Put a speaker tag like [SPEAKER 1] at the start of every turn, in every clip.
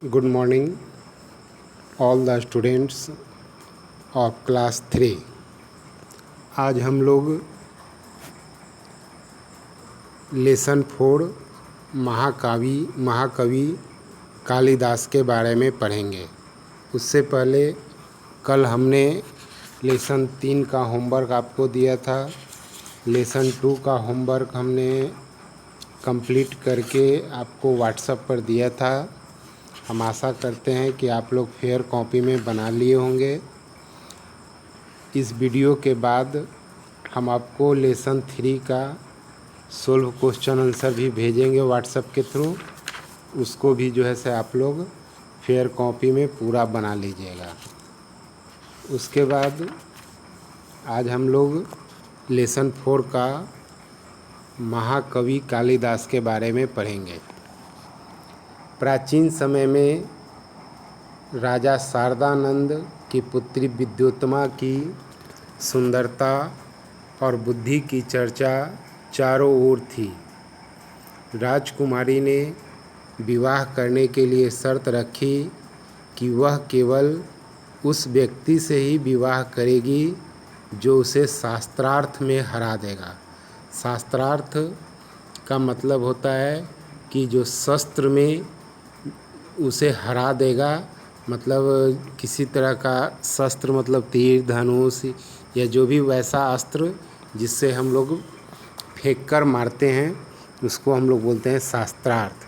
[SPEAKER 1] Good morning, all the students of class 3। आज हम लोग लेसन 4 महाकवि कालिदास के बारे में पढ़ेंगे। उससे पहले कल हमने लेसन 3 का होमवर्क आपको दिया था। लेसन 2 का होमवर्क हमने कंप्लीट करके आपको व्हाट्सएप पर दिया था। हम आशा करते हैं कि आप लोग फेयर कॉपी में बना लिए होंगे। इस वीडियो के बाद हम आपको लेसन 3 का सोल्व क्वेश्चन आंसर भी भेजेंगे व्हाट्सएप के थ्रू। उसको भी जो है से आप लोग फेयर कॉपी में पूरा बना लीजिएगा। उसके बाद आज हम लोग लेसन 4 का महाकवि कालिदास के बारे में पढ़ेंगे। प्राचीन समय में राजा शारदानंद की पुत्री विद्योत्तमा की सुंदरता और बुद्धि की चर्चा चारों ओर थी। राजकुमारी ने विवाह करने के लिए शर्त रखी कि वह केवल उस व्यक्ति से ही विवाह करेगी जो उसे शास्त्रार्थ में हरा देगा। शास्त्रार्थ का मतलब होता है कि जो शस्त्र में उसे हरा देगा, मतलब किसी तरह का शस्त्र, मतलब तीर धनुष या जो भी वैसा अस्त्र जिससे हम लोग फेंक कर मारते हैं, उसको हम लोग बोलते हैं शास्त्रार्थ।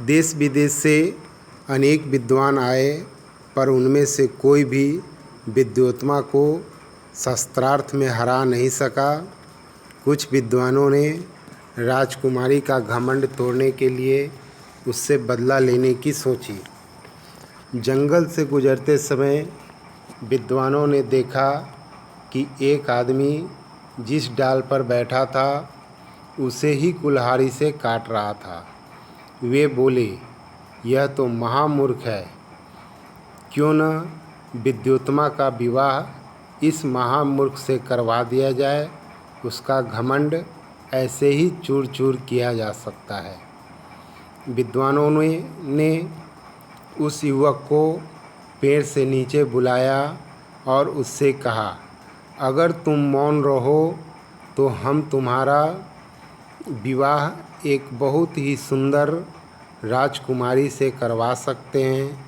[SPEAKER 1] देश विदेश से अनेक विद्वान आए, पर उनमें से कोई भी विद्योत्तमा को शस्त्रार्थ में हरा नहीं सका। कुछ विद्वानों ने राजकुमारी का घमंड तोड़ने के लिए उससे बदला लेने की सोची। जंगल से गुजरते समय विद्वानों ने देखा कि एक आदमी जिस डाल पर बैठा था उसे ही कुल्हाड़ी से काट रहा था। वे बोले, यह तो महामूर्ख है। क्यों न विद्योत्तमा का विवाह इस महामूर्ख से करवा दिया जाए। उसका घमंड ऐसे ही चूर चूर किया जा सकता है। विद्वानों ने उस युवक को पेड़ से नीचे बुलाया और उससे कहा, अगर तुम मौन रहो तो हम तुम्हारा विवाह एक बहुत ही सुंदर राजकुमारी से करवा सकते हैं।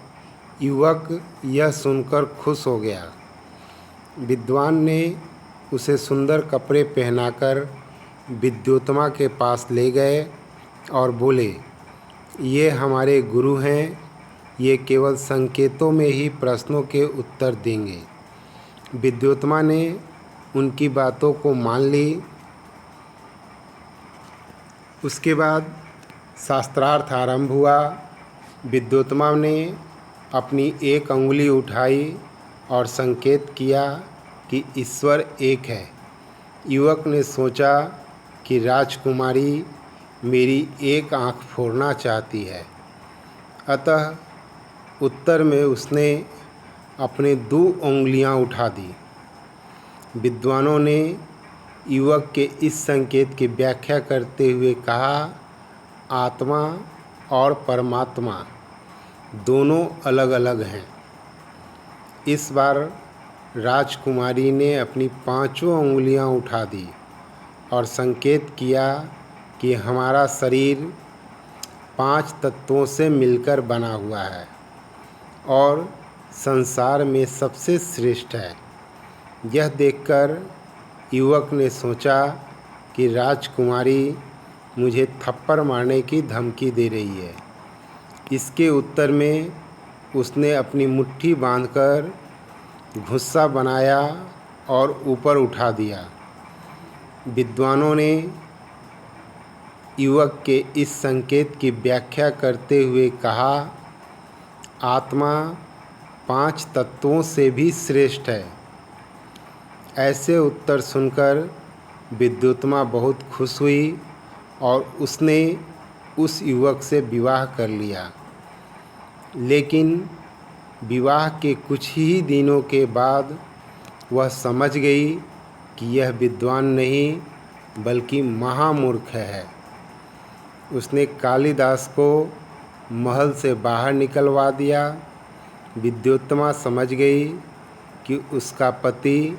[SPEAKER 1] युवक यह सुनकर खुश हो गया। विद्वान ने उसे सुंदर कपड़े पहनाकर विद्योत्तमा के पास ले गए और बोले, ये हमारे गुरु हैं। ये केवल संकेतों में ही प्रश्नों के उत्तर देंगे। विद्योत्तमा ने उनकी बातों को मान ली। उसके बाद शास्त्रार्थ आरंभ हुआ। विद्योत्तमा ने अपनी एक अंगुली उठाई और संकेत किया कि ईश्वर एक है। युवक ने सोचा कि राजकुमारी मेरी एक आँख फोड़ना चाहती है, अतः उत्तर में उसने अपने 2 उंगलियां उठा दी। विद्वानों ने युवक के इस संकेत की व्याख्या करते हुए कहा, आत्मा और परमात्मा दोनों अलग अलग हैं। इस बार राजकुमारी ने अपनी 5 उंगलियां उठा दी और संकेत किया कि हमारा शरीर 5 तत्वों से मिलकर बना हुआ है और संसार में सबसे श्रेष्ठ है। यह देखकर युवक ने सोचा कि राजकुमारी मुझे थप्पड़ मारने की धमकी दे रही है। इसके उत्तर में उसने अपनी मुट्ठी बांधकर गुस्सा बनाया और ऊपर उठा दिया। विद्वानों ने युवक के इस संकेत की व्याख्या करते हुए कहा, आत्मा 5 तत्वों से भी श्रेष्ठ है। ऐसे उत्तर सुनकर विद्योत्तमा बहुत खुश हुई और उसने उस युवक से विवाह कर लिया। लेकिन विवाह के कुछ ही दिनों के बाद वह समझ गई कि यह विद्वान नहीं बल्कि महामूर्ख है। उसने कालिदास को महल से बाहर निकलवा दिया। विद्योत्तमा समझ गई कि उसका पति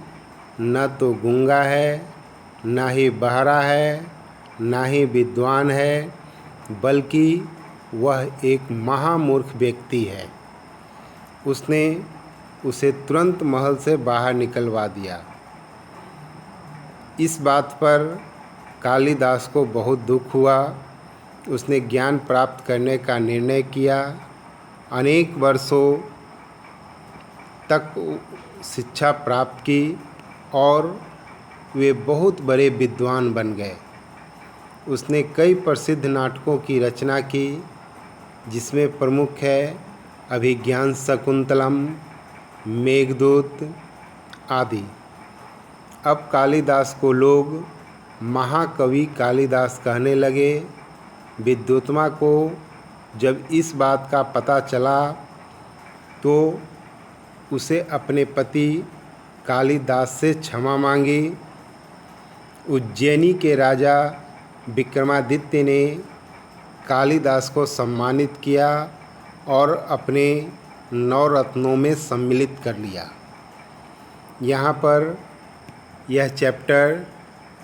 [SPEAKER 1] न तो गूंगा है, न ही बहरा है, न ही विद्वान है, बल्कि वह एक महामूर्ख व्यक्ति है। उसने उसे तुरंत महल से बाहर निकलवा दिया। इस बात पर कालिदास को बहुत दुख हुआ। उसने ज्ञान प्राप्त करने का निर्णय किया। अनेक वर्षों तक शिक्षा प्राप्त की और वे बहुत बड़े विद्वान बन गए। उसने कई प्रसिद्ध नाटकों की रचना की, जिसमें प्रमुख है अभिज्ञान शकुंतलम, मेघदूत आदि। अब कालिदास को लोग महाकवि कालिदास कहने लगे। विद्योत्तमा को जब इस बात का पता चला तो उसे अपने पति कालिदास से क्षमा मांगी। उज्जैनी के राजा विक्रमादित्य ने कालिदास को सम्मानित किया और अपने 9 रत्नों में सम्मिलित कर लिया। यहाँ पर यह चैप्टर,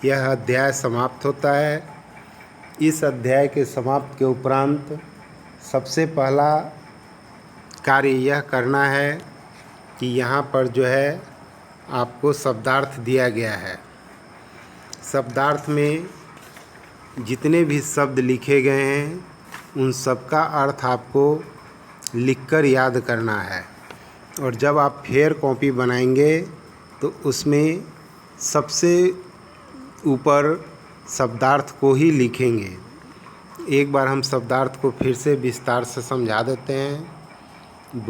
[SPEAKER 1] यह अध्याय समाप्त होता है। इस अध्याय के समाप्त के उपरांत सबसे पहला कार्य यह करना है कि यहाँ पर जो है आपको शब्दार्थ दिया गया है। शब्दार्थ में जितने भी शब्द लिखे गए हैं उन सब का अर्थ आपको लिखकर याद करना है। और जब आप फेयर कॉपी बनाएंगे तो उसमें सबसे ऊपर शब्दार्थ को ही लिखेंगे। एक बार हम शब्दार्थ को फिर से विस्तार से समझा देते हैं।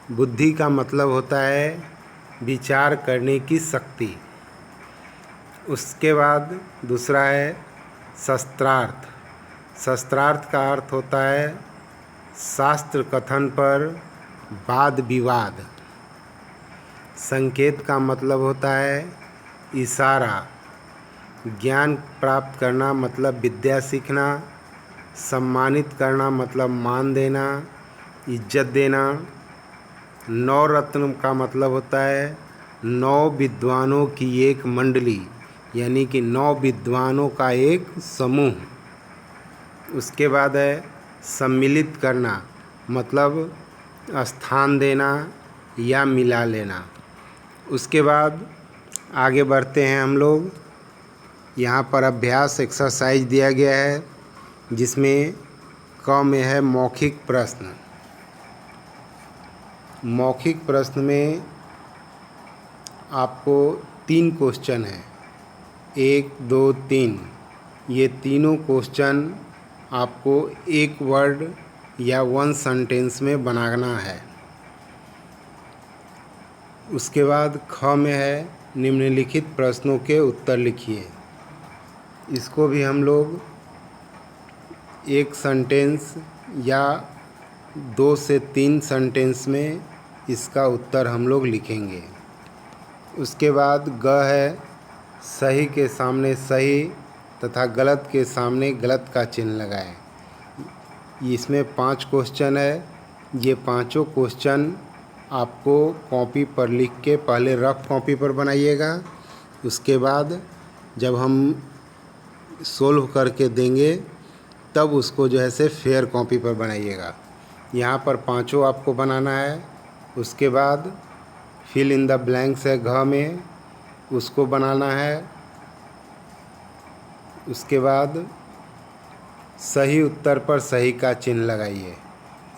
[SPEAKER 1] बुद्धि का मतलब होता है विचार करने की शक्ति। उसके बाद दूसरा है शस्त्रार्थ। शस्त्रार्थ का अर्थ होता है शास्त्र कथन पर वाद विवाद। संकेत का मतलब होता है इशारा। ज्ञान प्राप्त करना मतलब विद्या सीखना। सम्मानित करना मतलब मान देना, इज्जत देना। 9 रत्न का मतलब होता है 9 विद्वानों की एक मंडली, यानी कि 9 विद्वानों का एक समूह। उसके बाद है सम्मिलित करना, मतलब स्थान देना या मिला लेना। उसके बाद आगे बढ़ते हैं हम लोग। यहाँ पर अभ्यास एक्सरसाइज दिया गया है, जिसमें क में है मौखिक प्रश्न। मौखिक प्रश्न में आपको 3 क्वेश्चन हैं, 1, 2, 3। ये तीनों क्वेश्चन आपको एक वर्ड या 1 सेंटेंस में बनाना है। उसके बाद ख में है निम्नलिखित प्रश्नों के उत्तर लिखिए। इसको भी हम लोग 1 सेंटेंस या 2 से 3 सेंटेंस में इसका उत्तर हम लोग लिखेंगे। उसके बाद ग है सही के सामने सही तथा गलत के सामने गलत का चिन्ह लगाएं। इसमें 5 क्वेश्चन है। ये पांचों क्वेश्चन आपको कॉपी पर लिख के पहले रफ कॉपी पर बनाइएगा। उसके बाद जब हम सोल्व करके देंगे तब उसको जो है से फेयर कॉपी पर बनाइएगा। यहाँ पर पांचों आपको बनाना है। उसके बाद फिल इन द ब्लैंक्स है घ में, उसको बनाना है। उसके बाद सही उत्तर पर सही का चिन्ह लगाइए,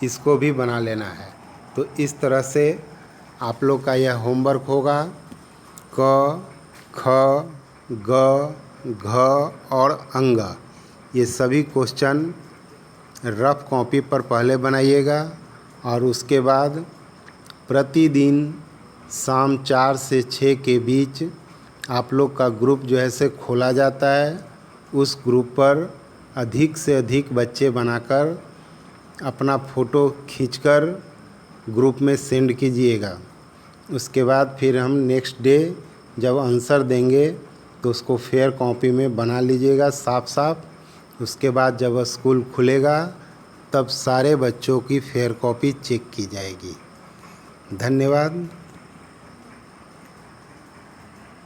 [SPEAKER 1] इसको भी बना लेना है। तो इस तरह से आप लोग का यह होमवर्क होगा। क, ख, ग, घ और अंग, ये सभी क्वेश्चन रफ कॉपी पर पहले बनाइएगा और उसके बाद प्रतिदिन शाम 4 से 6 के बीच आप लोग का ग्रुप जो है से खोला जाता है। उस ग्रुप पर अधिक से अधिक बच्चे बनाकर अपना फ़ोटो खींचकर ग्रुप में सेंड कीजिएगा। उसके बाद फिर हम नेक्स्ट डे जब आंसर देंगे तो उसको फेयर कॉपी में बना लीजिएगा साफ साफ। उसके बाद जब स्कूल खुलेगा तब सारे बच्चों की फेयर कॉपी चेक की जाएगी। धन्यवाद।